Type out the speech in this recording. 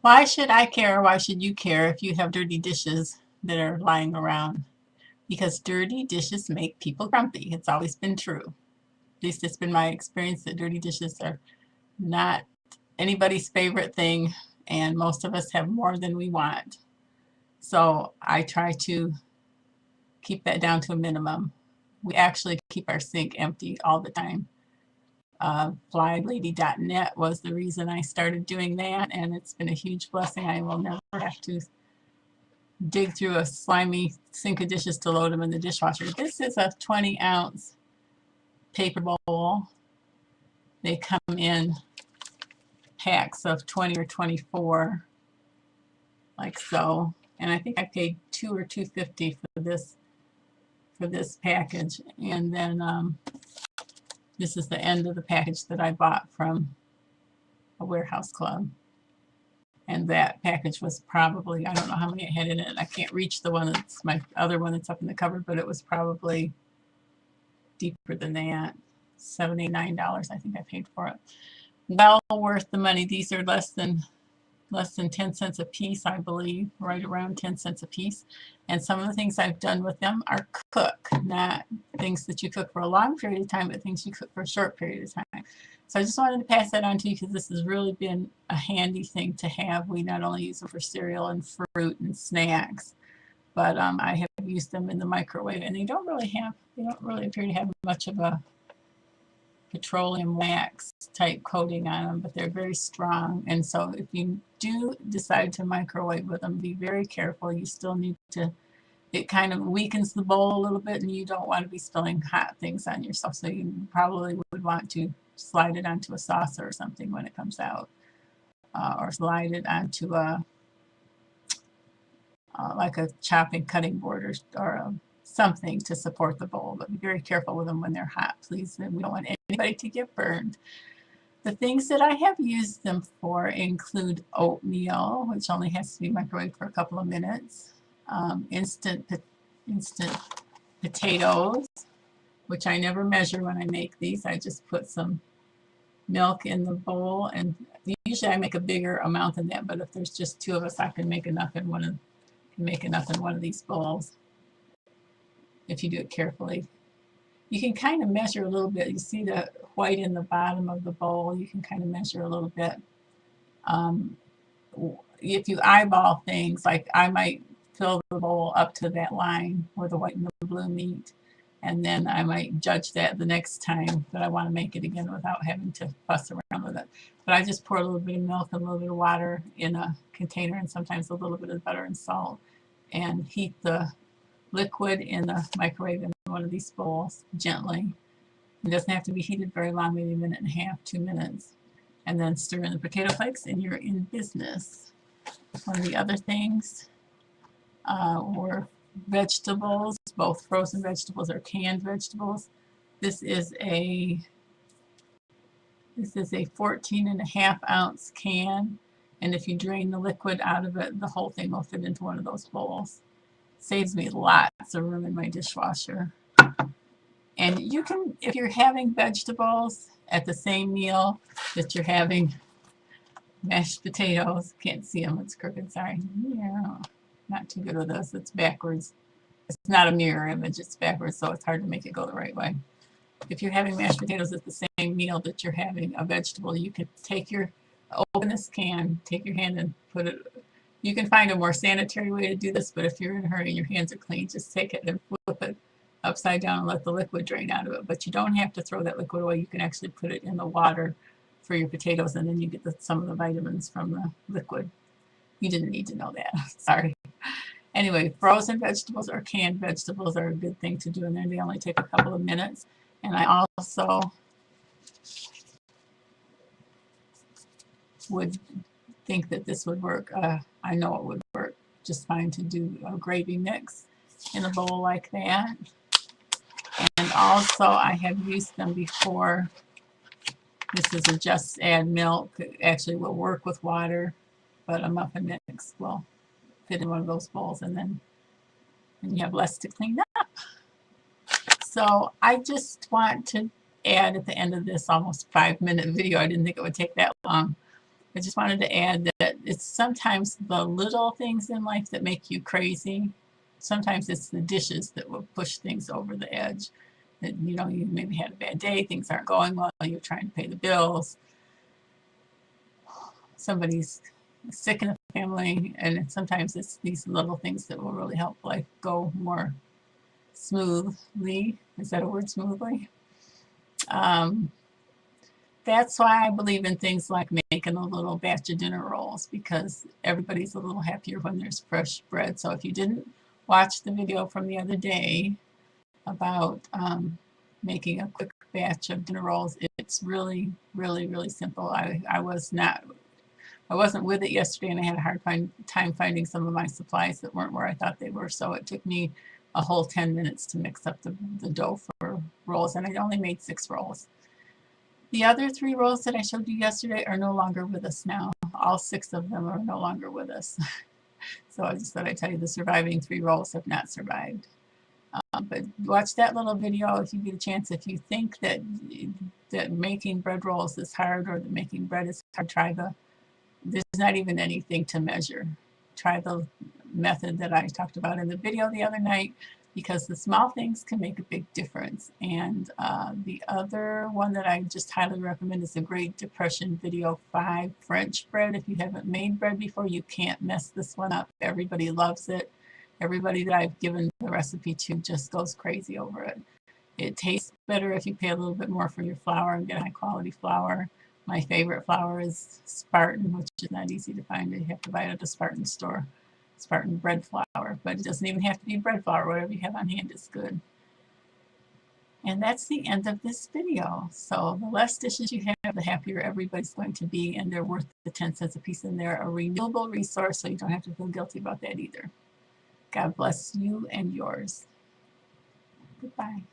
Why should I care or why should you care if you have dirty dishes that are lying around? Because dirty dishes make people grumpy. It's always been true. At least it's been my experience that dirty dishes are not anybody's favorite thing, and most of us have more than we want. So I try to keep that down to a minimum. We actually keep our sink empty all the time. FlyLady.net was the reason I started doing that, and it's been a huge blessing. I will never have to dig through a slimy sink of dishes to load them in the dishwasher. This is a 20-ounce paper bowl. They come in packs of 20 or 24, like so. And I think I paid $2 or $2.50 for this package. And then this is the end of the package that I bought from a warehouse club. And that package was probably, I don't know how many it had in it. I can't reach the one that's my other one that's up in the cupboard, but it was probably deeper than that. $7, $9 I think I paid for it. Well worth the money. These are less than 10 cents a piece, I believe, right around 10 cents a piece. And some of the things I've done with them are cook, not things that you cook for a long period of time, but things you cook for a short period of time. So I just wanted to pass that on to you because this has really been a handy thing to have. We not only use them for cereal and fruit and snacks, but I have used them in the microwave, and they don't really appear to have much of a petroleum wax type coating on them, but they're very strong. And so if you do decide to microwave with them, be very careful. You still need to, it kind of weakens the bowl a little bit, and you don't want to be spilling hot things on yourself. So you probably would want to slide it onto a saucer or something when it comes out, or slide it onto a like a chopping cutting board or something to support the bowl. But be very careful with them when they're hot, please. We don't want anybody to get burned. The things that I have used them for include oatmeal, which only has to be microwaved for a couple of minutes, instant potatoes, which I never measure when I make these. I just put some milk in the bowl, and usually I make a bigger amount than that, but if there's just two of us, I can make enough in one of these bowls if you do it carefully. You can kind of measure a little bit. You see the white in the bottom of the bowl. You can kind of measure a little bit. If you eyeball things, like I might fill the bowl up to that line where the white and the blue meet, and then I might judge that the next time that I want to make it again without having to fuss around with it. But I just pour a little bit of milk and a little bit of water in a container, and sometimes a little bit of butter and salt, and heat the liquid in the microwave in one of these bowls gently. It doesn't have to be heated very long, maybe a minute and a half, 2 minutes. And then stir in the potato flakes, and you're in business. One of the other things were vegetables, both frozen vegetables or canned vegetables. This is a 14.5-ounce can, and if you drain the liquid out of it, the whole thing will fit into one of those bowls. Saves me lots of room in my dishwasher. And you can, if you're having vegetables at the same meal that you're having mashed potatoes, can't see them, it's crooked, sorry. Yeah, not too good with this, it's backwards. It's not a mirror image, it's backwards, so it's hard to make it go the right way. If you're having mashed potatoes at the same meal that you're having a vegetable, you can open this can, take your hand and put it. You can find a more sanitary way to do this, but if you're in a hurry and your hands are clean, just take it and flip it upside down and let the liquid drain out of it. But you don't have to throw that liquid away. You can actually put it in the water for your potatoes, and then you get some of the vitamins from the liquid. You didn't need to know that. Sorry. Anyway, frozen vegetables or canned vegetables are a good thing to do in there. They only take a couple of minutes. And I also would think that this would work. I know it would work just fine to do a gravy mix in a bowl like that. And also I have used them before. This is a just add milk. It actually will work with water, but a muffin mix will fit in one of those bowls, and then you have less to clean up. So I just want to add at the end of this almost 5-minute video, I didn't think it would take that long, I just wanted to add that it's sometimes the little things in life that make you crazy. Sometimes it's the dishes that will push things over the edge. That, you know, you maybe had a bad day, things aren't going well, you're trying to pay the bills, somebody's sick in the family, and sometimes it's these little things that will really help life go more smoothly. Is that a word, smoothly? That's why I believe in things like making a little batch of dinner rolls, because everybody's a little happier when there's fresh bread. So if you didn't watch the video from the other day about making a quick batch of dinner rolls, it's really, really, really simple. I wasn't with it yesterday, and I had a hard time finding some of my supplies that weren't where I thought they were. So it took me a whole 10 minutes to mix up the dough for rolls, and I only made 6 rolls. The other 3 rolls that I showed you yesterday are no longer with us now. All 6 of them are no longer with us. So I just thought I'd tell you the surviving 3 rolls have not survived. But watch that little video if you get a chance. If you think that making bread rolls is hard, or that making bread is hard, try there's not even anything to measure. Try the method that I talked about in the video the other night, because the small things can make a big difference. And the other one that I just highly recommend is the Great Depression Video 5 French bread. If you haven't made bread before, you can't mess this one up. Everybody loves it. Everybody that I've given the recipe to just goes crazy over it. It tastes better if you pay a little bit more for your flour and get high quality flour. My favorite flour is Spartan, which is not easy to find. You have to buy it at a Spartan store. Spartan bread flour, but it doesn't even have to be bread flour. Whatever you have on hand is good. And that's the end of this video. So the less dishes you have, the happier everybody's going to be, and they're worth the 10 cents a piece, and they're a renewable resource, so you don't have to feel guilty about that either. God bless you and yours. Goodbye.